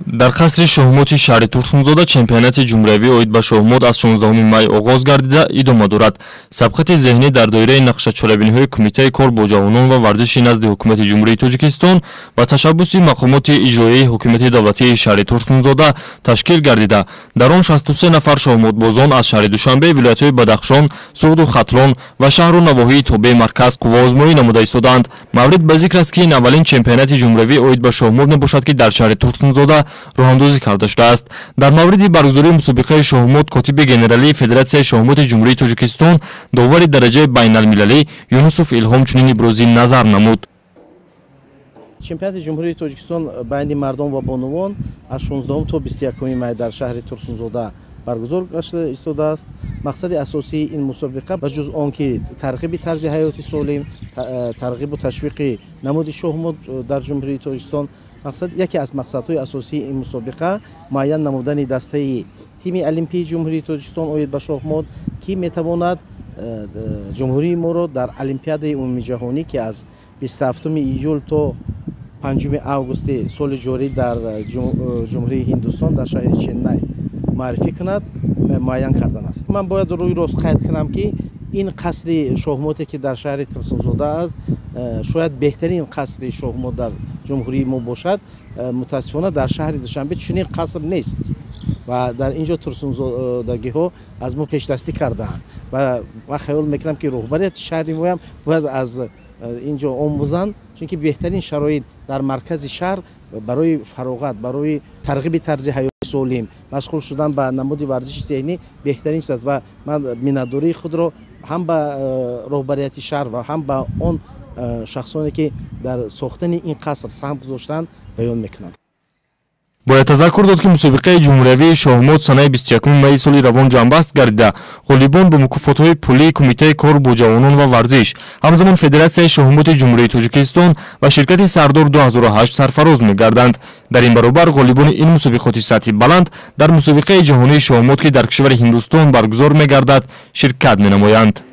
дар қасри шоҳмоти шаҳри Турсунзода чемпионати ҷумҳуриявии оид ба шоҳмот аз 16 май оғоз гардида идома дорад. Сабқати зеҳнӣ дар доираи нақшачорабиниҳои Кумитаи кор бо ҷавонон ва варзиши назди ҳукумати ҷумҳурии Тоҷикистон ва ташаббуси мақомоти иҷроии ҳокимияти давлатии шаҳри Турсунзода ташкил гардида, дар он 63 нафар шоҳмотбозон аз шаҳри Душанбе, вилоятҳои Бадахшон, Суғду Хатлон ва шаҳру навоҳии Тобе марказ қуввоозмоӣ намуда истоданд. Маврид ба зикр аст ки ин аввалин чемпионати ҷумҳуриявии оид ба шоҳмот мебошад ки дар шаҳри Турсунзода роҳандозӣ карда шудааст. Дар мавриди баргузории мусобиқаи шоҳмот котиби генералии Федератсияи шоҳмоти ҷумҳурии Тоҷикистон довари дараҷаи байналмилалӣ Юнусов Илҳом чунин ибрози назар намуд. Чемпионати ҷумҳурии Тоҷикистон байни мардон ва бонувон аз 16 то 21 май дар шаҳри Турсунзода баргузор гашта истодааст. Мақсади асосии ин мусобиқа ба ҷуз он ки тарғиби тарзи ҳаёти солим, тарғибу ташвиқи намуди шоҳмот дар ҷумҳурии Тоҷикистон, яке аз мақсадҳои асосии ин мусобиқа муайян намудани дастаи тими олимпии ҷумҳурии Тоҷикистон оид ба шоҳмот ки метавонад ҷумҳурии моро дар олимпиадаи умумии ҷаҳонӣ ки аз 27 июл то 5 августи соли ҷорӣ дар ҷумҳурии Ҳиндустон дар шаҳри Ченнай маърифӣ кунад, муайян кардааст. Ман бояд рӯи рост қайд кунам ки ин қасри шоҳмоте ки дар шаҳри Турсунзода аст, шояд беҳтарин қасри шоҳмот дар ҷумҳурии мо бошад. Мутаассифона дар шаҳри Душанбе чунин қаср нест ва дар инҷо турсунзодагиҳо аз мо пешдастӣ кардаанд ва ман хаёл мекунам ки роҳбарияти шаҳри моям бояд аз инҷо омӯзанд, чунки беҳтарин шароит дар маркази шаҳр барои фароғат, барои тарғиби тарзи ҳаёти солим, машғул шудан ба намуди варзиши зеҳнӣ беҳтарин аст ва ман миннатдории худро ҳам ба роҳбарияти шаҳр ва ҳам ба он шахсоне ки дар сохтани ин қаср саҳм гузоштанд баён мекунам. Бояд тазаккур дод ки мусобиқаи ҷумҳуриявии шоҳмот санаи 21 майи соли равон ҷамъбаст гардида, ғолибон ба мукофотҳои пулии Кумитаи кор бо ҷавонон ва варзиш, ҳамзамон Федератсияи шоҳмоти ҷумҳурии Тоҷикистон ва ширкати Сардор 2008 сарфароз мегарданд. Дар ин баробар ғолибони ин мусобиқоти сатҳи баланд дар мусобиқаи ҷаҳонии шоҳмот ки дар кишвари Ҳиндустон баргузор мегардад, ширкат менамоянд.